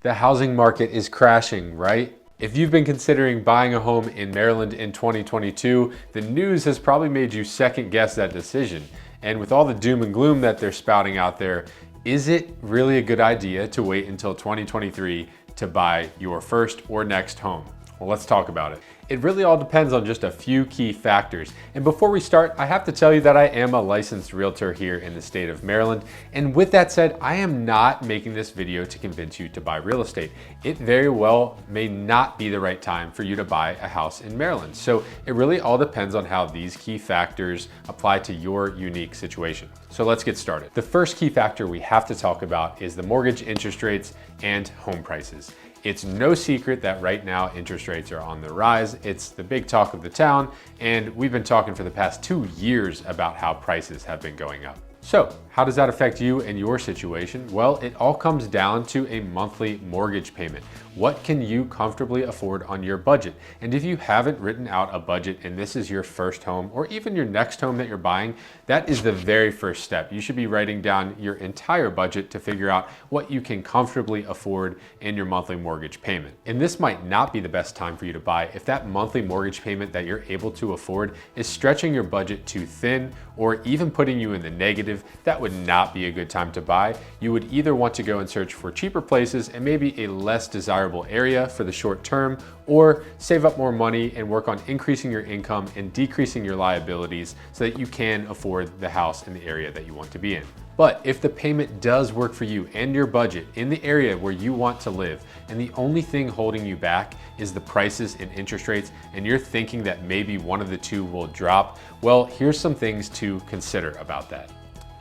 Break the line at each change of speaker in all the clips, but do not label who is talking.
The housing market is crashing, right? If you've been considering buying a home in Maryland in 2022, the news has probably made you second guess that decision. And with all the doom and gloom that they're spouting out there, is it really a good idea to wait until 2023 to buy your first or next home? Well, let's talk about it. It really all depends on just a few key factors. And before we start, I have to tell you that I am a licensed realtor here in the state of Maryland. And with that said, I am not making this video to convince you to buy real estate. It very well may not be the right time for you to buy a house in Maryland. So it really all depends on how these key factors apply to your unique situation. So let's get started. The first key factor we have to talk about is the mortgage interest rates and home prices. It's no secret that right now interest rates are on the rise. It's the big talk of the town, and we've been talking for the past 2 years about how prices have been going up. So how does that affect you and your situation? Well, it all comes down to a monthly mortgage payment. What can you comfortably afford on your budget? And if you haven't written out a budget and this is your first home or even your next home that you're buying, that is the very first step. You should be writing down your entire budget to figure out what you can comfortably afford in your monthly mortgage payment. And this might not be the best time for you to buy if that monthly mortgage payment that you're able to afford is stretching your budget too thin or even putting you in the negative. That would not be a good time to buy. You would either want to go and search for cheaper places and maybe a less desirable area for the short term, or save up more money and work on increasing your income and decreasing your liabilities so that you can afford the house in the area that you want to be in. But if the payment does work for you and your budget in the area where you want to live, and the only thing holding you back is the prices and interest rates, and you're thinking that maybe one of the two will drop, well, here's some things to consider about that.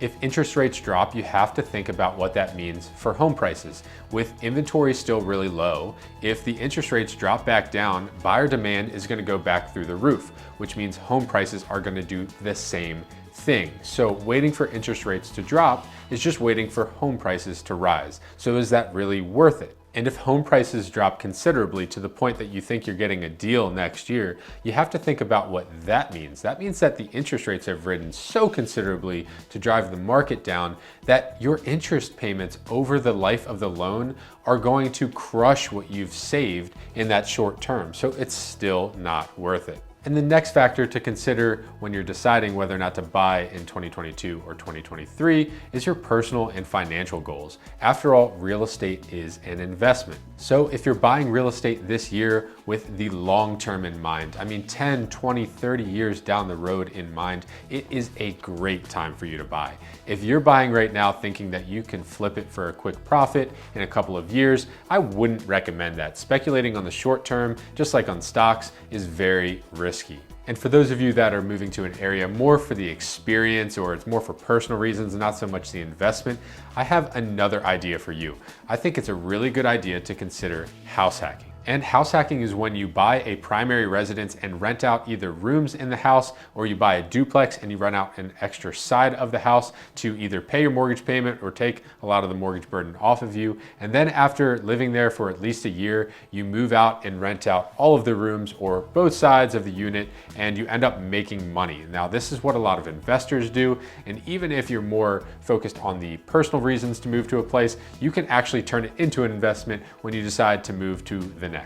If interest rates drop, you have to think about what that means for home prices. With inventory still really low, if the interest rates drop back down, buyer demand is going to go back through the roof, which means home prices are going to do the same thing. So waiting for interest rates to drop is just waiting for home prices to rise. So is that really worth it? And if home prices drop considerably to the point that you think you're getting a deal next year, you have to think about what that means. That means that the interest rates have risen so considerably to drive the market down that your interest payments over the life of the loan are going to crush what you've saved in that short term. So it's still not worth it. And the next factor to consider when you're deciding whether or not to buy in 2022 or 2023 is your personal and financial goals. After all, real estate is an investment. So if you're buying real estate this year with the long term in mind, I mean 10, 20, 30 years down the road in mind, it is a great time for you to buy. If you're buying right now thinking that you can flip it for a quick profit in a couple of years, I wouldn't recommend that. Speculating on the short term, just like on stocks, is very risky. And for those of you that are moving to an area more for the experience or it's more for personal reasons, not so much the investment, I have another idea for you. I think it's a really good idea to consider house hacking. And house hacking is when you buy a primary residence and rent out either rooms in the house, or you buy a duplex and you rent out an extra side of the house to either pay your mortgage payment or take a lot of the mortgage burden off of you. And then after living there for at least a year, you move out and rent out all of the rooms or both sides of the unit, and you end up making money. Now, this is what a lot of investors do. And even if you're more focused on the personal reasons to move to a place, you can actually turn it into an investment when you decide to move to the next.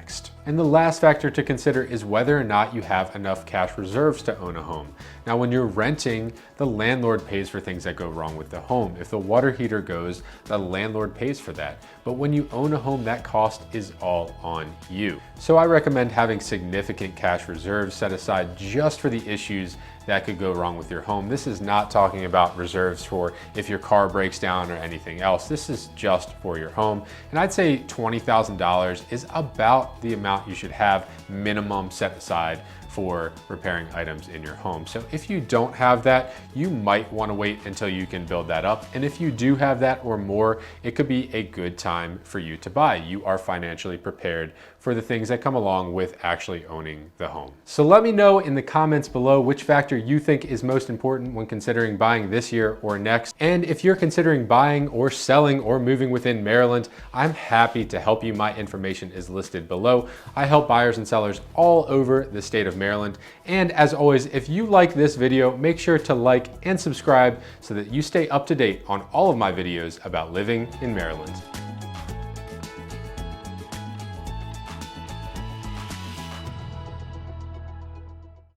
And the last factor to consider is whether or not you have enough cash reserves to own a home. Now, when you're renting, the landlord pays for things that go wrong with the home. If the water heater goes, the landlord pays for that. But when you own a home, that cost is all on you. So I recommend having significant cash reserves set aside just for the issues that could go wrong with your home. This is not talking about reserves for if your car breaks down or anything else. This is just for your home. And I'd say $20,000 is about the amount you should have minimum set aside for repairing items in your home. So if you don't have that, you might want to wait until you can build that up. And if you do have that or more, it could be a good time for you to buy. You are financially prepared for the things that come along with actually owning the home. So let me know in the comments below which factor you think is most important when considering buying this year or next. And if you're considering buying or selling or moving within Maryland, I'm happy to help you. My information is listed below. I help buyers and sellers all over the state of Maryland. And as always, if you like this video, make sure to like and subscribe so that you stay up to date on all of my videos about living in Maryland.